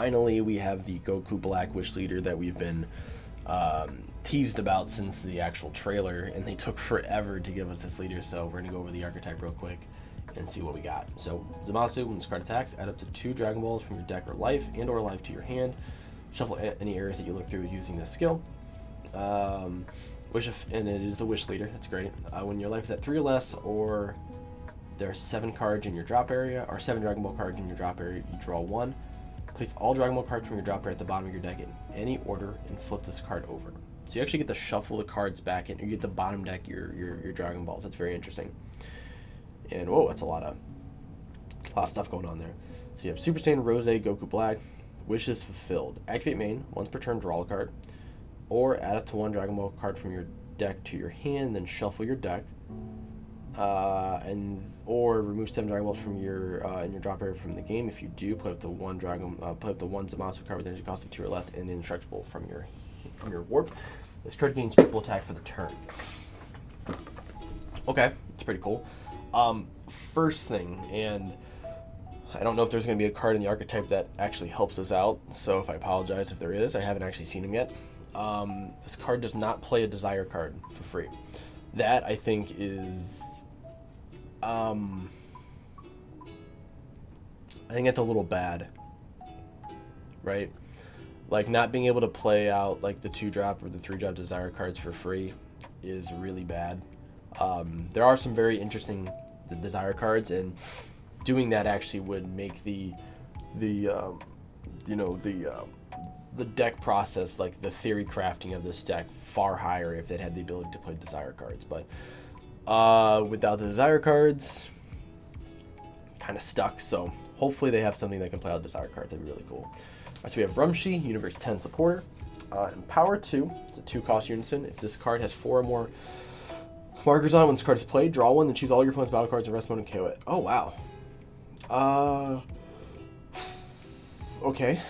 finally we have the Goku Black Wish Leader that we've been teased about since the actual trailer, and they took forever to give us this leader, so we're gonna go over the archetype real quick and see what we got. So Zamasu, when this card attacks, add up to 2 Dragon Balls from your deck or life to your hand. Shuffle any areas that you look through using this skill. And it is a Wish Leader. That's great. When your life is at 3 or less, or there are 7 cards in your drop area, or 7 Dragon Ball cards in your drop area, you draw 1. Place all Dragon Ball cards from your drop area at the bottom of your deck in any order and flip this card over. So you actually get to shuffle the cards back in. You get the bottom deck your Dragon Balls. That's very interesting. And whoa, that's a lot of stuff going on there. So you have Super Saiyan Rose, Goku Black, Wishes Fulfilled. Activate main, once per turn draw a card, or add up to 1 Dragon Ball card from your deck to your hand, then shuffle your deck, or remove 7 Dragon Balls from your in your drop area from the game. If you do, put up the one Zamasu card with energy cost of 2 or less, and indestructible from your warp. This card gains triple attack for the turn. Okay, it's pretty cool. First thing, and I don't know if there's going to be a card in the archetype that actually helps us out, so if I apologize if there is. I haven't actually seen him yet. This card does not play a desire card for free. That, I think, is... I think that's a little bad. Right? Like, not being able to play out, like, the 2-drop or the 3-drop desire cards for free is really bad. There are some very interesting desire cards, and doing that actually would make the deck process, like the theory crafting of this deck, far higher if it had the ability to play desire cards. But without the desire cards, kind of stuck. So hopefully they have something that can play out desire cards. That'd be really cool. Alright, so we have Rumshi, Universe 10 supporter, and Power 2. It's a 2-cost unison. If this card has 4 or more markers on it, when this card is played, draw 1, then choose all your opponent's battle cards and rest mode and KO it. Oh wow. Okay.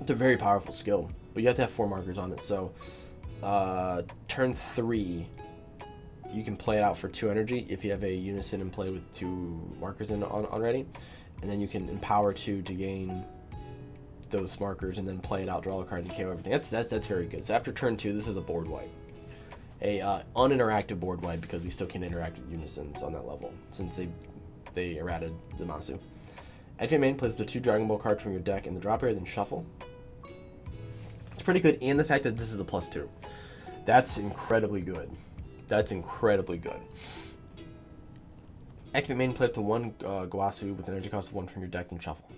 It's a very powerful skill, but you have to have 4 markers on it. So, turn 3, you can play it out for 2 energy if you have a unison in play with 2 markers in already, and then you can empower 2 to gain those markers and then play it out, draw a card, and KO everything. That's very good. So after turn 2, this is a board wipe, a uninteractive board wipe, because we still can interact with unisons on that level since they errated Zamasu. Activate main, place the 2 Dragon Ball cards from your deck in the drop area, then shuffle. It's pretty good, and the fact that this is a +2. That's incredibly good. That's incredibly good. Activate main, play up to 1 Gowasu with an energy cost of 1 from your deck, then shuffle.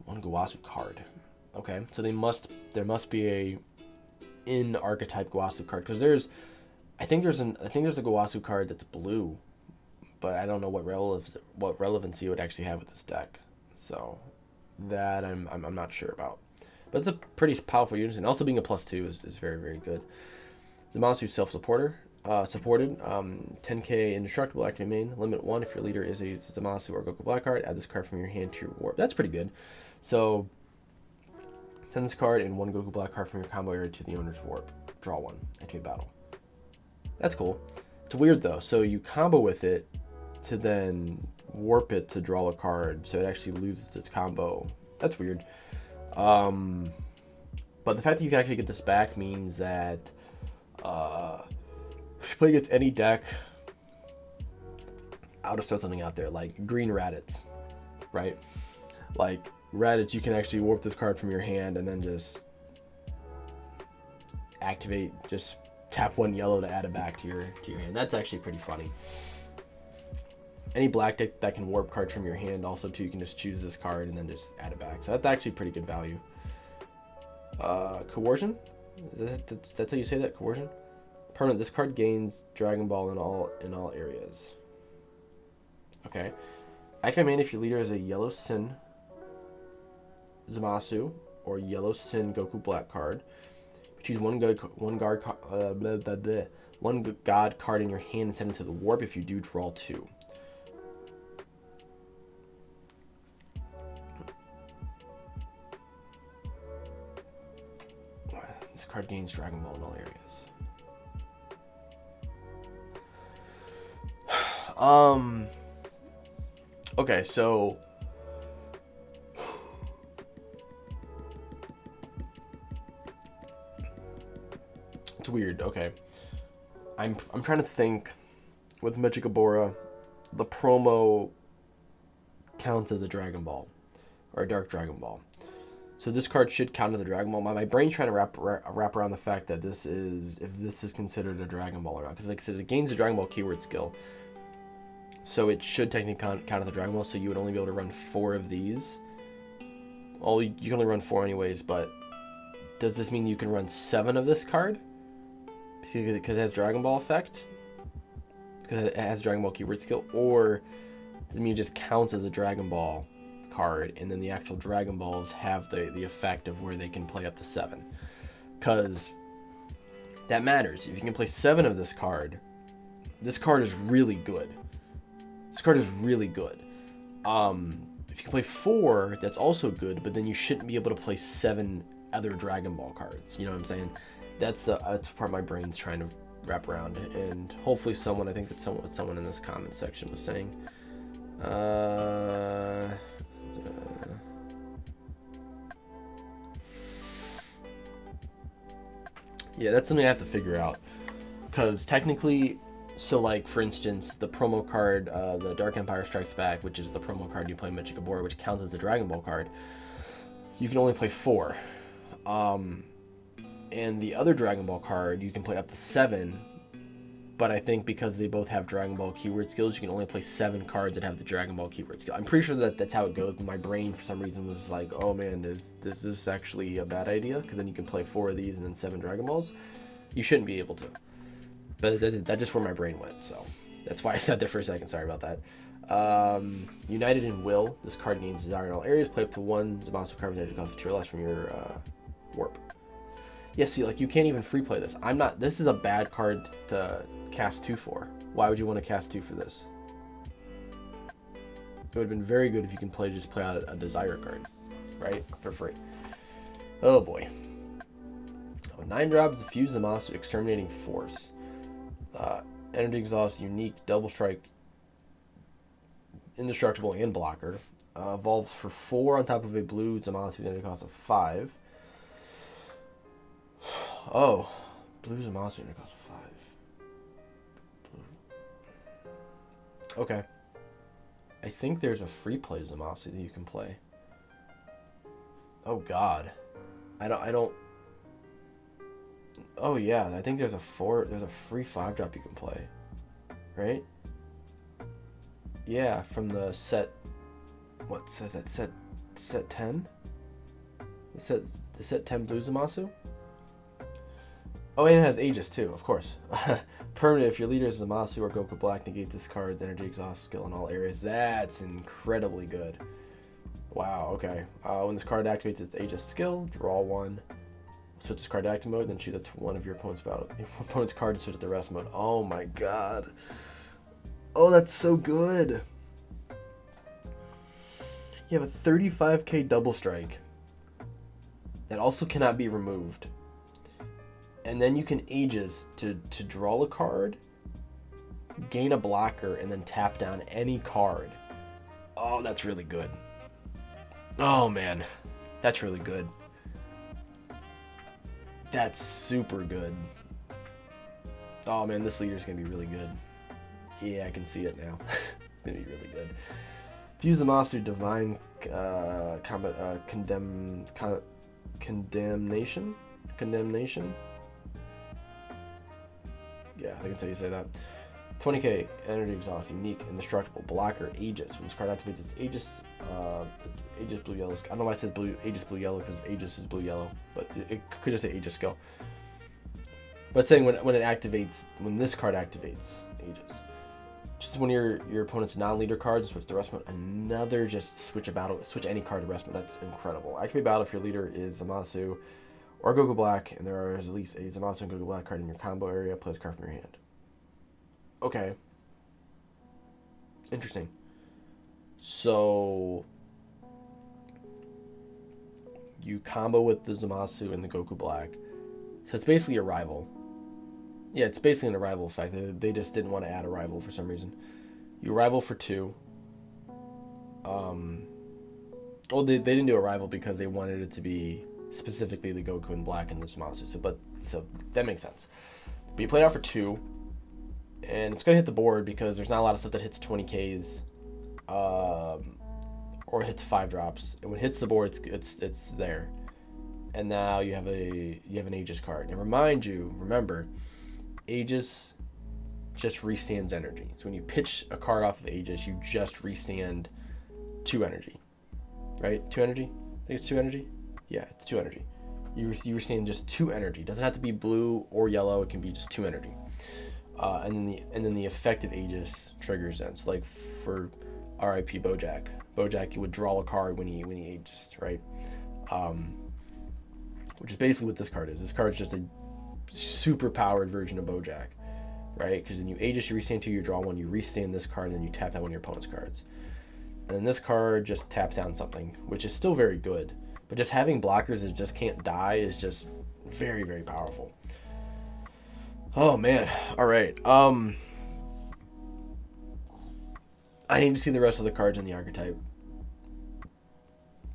1 Gowasu card. Okay, so there must be a in archetype Gowasu card, because I think there's a Gowasu card that's blue, but I don't know what relevancy it would actually have with this deck. So that I'm not sure about. But it's a pretty powerful unit, and also being a +2 is very, very good. Zamasu self-supported, 10k indestructible, activate main, limit 1 if your leader is a Zamasu or Goku Black card, add this card from your hand to your warp. That's pretty good. So send this card and 1 Goku Black card from your combo area to the owner's warp. Draw 1, activate battle. That's cool. It's weird though, so you combo with it to then warp it to draw a card, so it actually loses its combo. That's weird. But the fact that you can actually get this back means that if you play against any deck, I'll just throw something out there, like green Raditz, right? Like Raditz, you can actually warp this card from your hand and then just activate, just tap 1 yellow to add it back to your hand. That's actually pretty funny. Any black deck that can warp cards from your hand also too, you can just choose this card and then just add it back. So that's actually pretty good value. Coercion? That's how you say that? Coercion? Permanent. This card gains Dragon Ball in all areas. Okay. Activate main if your leader is a yellow Sin Zamasu or yellow Sin Goku Black card. Choose one god card in your hand and send it to the warp. If you do, draw 2. This card gains Dragon Ball in all areas. Okay, so that's weird. Okay. I'm trying to think. With Mechikabura, the promo counts as a Dragon Ball. Or a Dark Dragon Ball. So this card should count as a Dragon Ball. My brain's trying to wrap around the fact that if this is considered a Dragon Ball or not. Because like I said, it gains a Dragon Ball keyword skill. So it should technically count as a Dragon Ball. So you would only be able to run 4 of these. Well, you can only run 4 anyways, but does this mean you can run 7 of this card? Because it has Dragon Ball effect? Because it has Dragon Ball keyword skill? Or does it mean it just counts as a Dragon Ball card, and then the actual Dragon Balls have the effect of where they can play up to 7? Because that matters. If you can play 7 of this card is really good. This card is really good. If you can play 4, that's also good, but then you shouldn't be able to play 7 other Dragon Ball cards. You know what I'm saying? That's part my brain's trying to wrap around, and hopefully someone, I think that someone in this comment section was saying. Yeah, that's something I have to figure out, because technically, so like for instance, the promo card, the Dark Empire Strikes Back, which is the promo card you play in Mechikabura, which counts as a Dragon Ball card, you can only play 4. And the other Dragon Ball card, you can play up to 7, but I think because they both have Dragon Ball keyword skills, you can only play 7 cards that have the Dragon Ball keyword skill. I'm pretty sure that's how it goes, but my brain for some reason was like, oh man, is this actually a bad idea? Because then you can play 4 of these and then 7 Dragon Balls. You shouldn't be able to. But that's just where my brain went, so that's why I sat there for a second. Sorry about that. United in Will. This card gains desire in all areas. Play up to 1 Zamasu card with energy cost 2 or less from your warp. Yeah, see, like, you can't even free play this. This is a bad card to cast 2 for. Why would you want to cast 2 for this? It would have been very good if you can just play out a desire card, right? For free. Oh boy. 9 drops, Fuse Zamasu, Exterminating Force. Energy Exhaust, unique, double strike, indestructible, and blocker. Evolves for 4 on top of a blue Zamasu with energy cost of 5. Oh, blue Zamasu energy cost of 5. Blue. Okay. I think there's a free play Zamasu that you can play. Oh god. I don't. Oh yeah, I think there's a free 5-drop you can play. Right? Yeah, from the set, what says that, set 10? The set 10 blue Zamasu? Oh, and it has Aegis too, of course. Permanent, if your leader is Zamasu or Goku Black, negate this card's energy exhaust skill in all areas. That's incredibly good. Wow, okay. When this card activates its Aegis skill, draw 1. Switch this card to active mode, then shoot up to one of your opponent's card to switch to the rest mode. Oh my god. Oh, that's so good. You have a 35k double strike that also cannot be removed. And then you can Aegis to draw a card, gain a blocker, and then tap down any card. Oh, that's really good. Oh man, that's really good. That's super good. Oh man, this leader's gonna be really good. Yeah, I can see it now. It's gonna be really good. Fuse Zamasu, Divine Condemnation? Condemnation? Yeah, I think that's how you say that. 20k, Energy Exhaust, Unique, Indestructible, Blocker, Aegis. When this card activates, it's Aegis, Aegis blue yellow. I don't know why I said blue, Aegis blue yellow, because Aegis is blue yellow, but it could just say Aegis skill. But it's saying when it activates, when this card activates, Aegis. Just when your opponent's non-leader cards switch to rest mode, another just switch any card to rest mode. That's incredible. Activate battle if your leader is Zamasu or Goku Black, and there is at least a Zamasu and Goku Black card in your combo area. Play this card from your hand. Okay. Interesting. So you combo with the Zamasu and the Goku Black. So it's basically a rival. Yeah, it's basically an arrival effect. They just didn't want to add a rival for some reason. You rival for 2. Well, they didn't do a rival because they wanted it to be specifically the Goku and Black and the Zamasu. So, but So that makes sense. But you play it out for 2, and it's going to hit the board because there's not a lot of stuff that hits 20Ks or hits 5 drops. And when it hits the board, it's there. And now you have an Aegis card. And remember, Aegis just restands energy. So when you pitch a card off of Aegis, you just restand 2 energy. Right? 2 energy? I think it's 2 energy? Yeah, it's 2 energy. You restand just 2 energy. It doesn't have to be blue or yellow. It can be just 2 energy. And then the effective Aegis triggers then. So like for RIP Bojack, you would draw a card when he Aegis, right? Which is basically what this card is. This card is just a super powered version of Bojack, right? Because then you Aegis, you restand 2, you draw 1, you restand this card, and then you tap down one of your opponent's cards. And then this card just taps down something, which is still very good. But just having blockers that just can't die is just very, very powerful. Oh, man. All right. I need to see the rest of the cards in the archetype,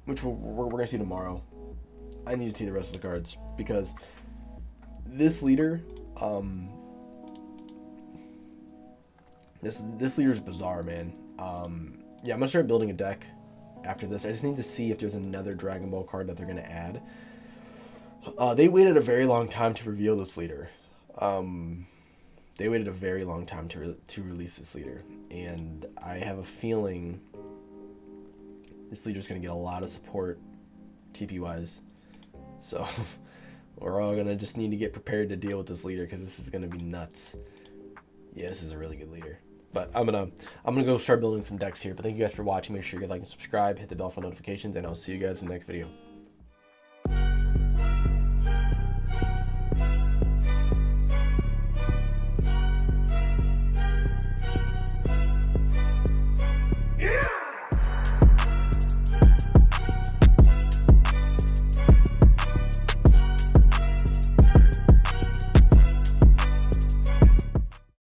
which we're going to see tomorrow. I need to see the rest of the cards because this leader, this leader is bizarre, man. Yeah, I'm gonna start building a deck after this. I just need to see if there's another Dragon Ball card that they're gonna add. They waited a very long time to reveal this leader. They waited a very long time to release this leader, and I have a feeling this leader's gonna get a lot of support TP wise. So we're all gonna just need to get prepared to deal with this leader because this is gonna be nuts. Yeah, this is a really good leader. But I'm gonna go start building some decks here. But thank you guys for watching. Make sure you guys like and subscribe, hit the bell for notifications, and I'll see you guys in the next video.